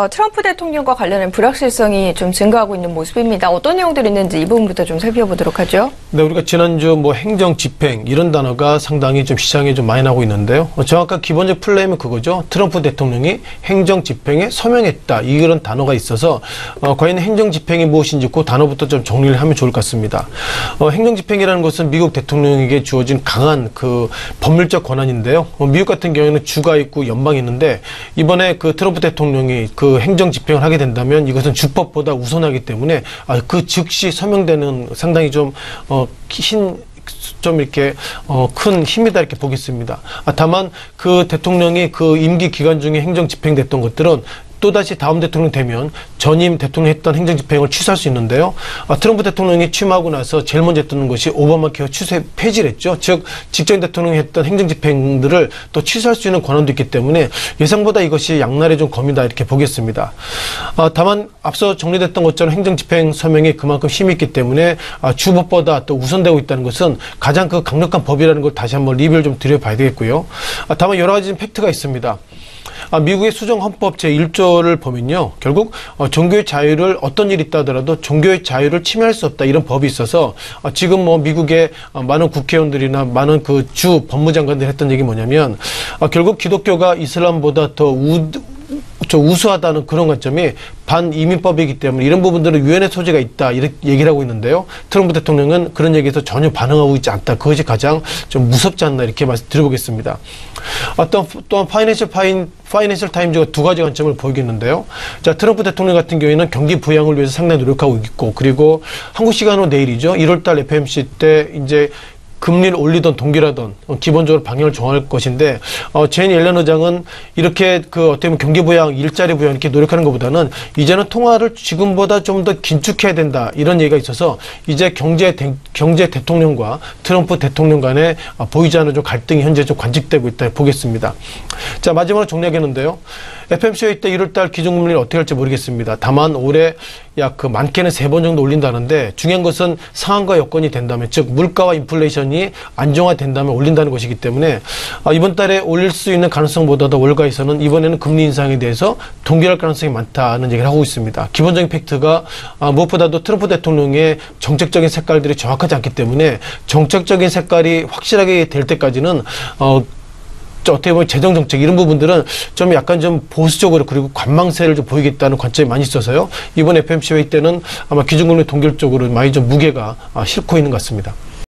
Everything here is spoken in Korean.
트럼프 대통령과 관련된 불확실성이 좀 증가하고 있는 모습입니다. 어떤 내용들이 있는지 이 부분부터 좀 살펴보도록 하죠. 네, 우리가 지난주 행정 집행 이런 단어가 상당히 좀 시장에 좀 많이 나오고 있는데요. 정확한 기본적 플레임은 그거죠. 트럼프 대통령이 행정 집행에 서명했다. 이런 단어가 있어서 과연 행정 집행이 무엇인지 그 단어부터 좀 정리를 하면 좋을 것 같습니다. 행정 집행이라는 것은 미국 대통령에게 주어진 강한 그 법률적 권한인데요. 미국 같은 경우에는 주가 있고 연방이 있는데 이번에 그 트럼프 대통령이 그 행정 집행을 하게 된다면 이것은 주법보다 우선하기 때문에 그 즉시 서명되는 상당히 좀 이렇게 큰 힘이다 이렇게 보겠습니다. 다만 그 대통령이 그 임기 기간 중에 행정 집행됐던 것들은 또다시 다음 대통령 되면 전임 대통령이 했던 행정 집행을 취소할 수 있는데요. 트럼프 대통령이 취임하고 나서 제일 먼저 했던 것이 오바마 케어 폐지를 했죠. 즉 직전 대통령이 했던 행정 집행들을 또 취소할 수 있는 권한도 있기 때문에 예상보다 이것이 양날의 좀 검이다 이렇게 보겠습니다. 다만 앞서 정리됐던 것처럼 행정 집행 서명이 그만큼 힘이 있기 때문에 주법보다 또 우선되고 있다는 것은 가장 그 강력한 법이라는 걸 다시 한번 리뷰를 좀 드려봐야 되겠고요. 다만 여러 가지 팩트가 있습니다. 미국의 수정헌법 제1조를 보면요. 결국 종교의 자유를 어떤 일이 있다 하더라도 종교의 자유를 침해할 수 없다 이런 법이 있어서 지금 미국의 많은 국회의원들이나 많은 그 주 법무장관들이 했던 얘기 뭐냐면 결국 기독교가 이슬람보다 더 우수하다는 그런 관점이 반이민법이기 때문에 이런 부분들은 유엔의 소재가 있다 이렇게 얘기를 하고 있는데요. 트럼프 대통령은 그런 얘기에서 전혀 반응하고 있지 않다. 그것이 가장 좀 무섭지 않나 이렇게 말씀드려보겠습니다. 또한 파이낸셜 타임즈가 두 가지 관점을 보이겠는데요. 자, 트럼프 대통령 같은 경우에는 경기 부양을 위해서 상당히 노력하고 있고 그리고 한국 시간으로 내일이죠. 1월달 FOMC 때 이제 금리를 올리던 동결하던 기본적으로 방향을 정할 것인데 제니 옐런 의장은 이렇게 어떻게 보면 경기 부양, 일자리 부양 이렇게 노력하는 것보다는 이제는 통화를 지금보다 좀 더 긴축해야 된다 이런 얘기가 있어서 이제 경제 대통령과 트럼프 대통령 간에 보이지 않는 좀 갈등이 현재 좀 관측되고 있다 보겠습니다. 자, 마지막으로 정리하겠는데요. FOMC 회의 때 1월달 기준금리를 어떻게 할지 모르겠습니다. 다만 올해 약 많게는 3번 정도 올린다는데 중요한 것은 상황과 여건이 된다면 즉 물가와 인플레이션이 안정화된다면 올린다는 것이기 때문에 이번 달에 올릴 수 있는 가능성보다도 월가에서는 이번에는 금리 인상에 대해서 동결할 가능성이 많다는 얘기를 하고 있습니다. 기본적인 팩트가 무엇보다도 트럼프 대통령의 정책적인 색깔들이 정확하지 않기 때문에 정책적인 색깔이 확실하게 될 때까지는 어떻게 보면 재정정책 이런 부분들은 좀 약간 좀 보수적으로 그리고 관망세를 좀 보이겠다는 관점이 많이 있어서요. 이번 FOMC 회의 때는 아마 기준금리 동결 쪽으로 많이 좀 무게가 싣고 있는 것 같습니다.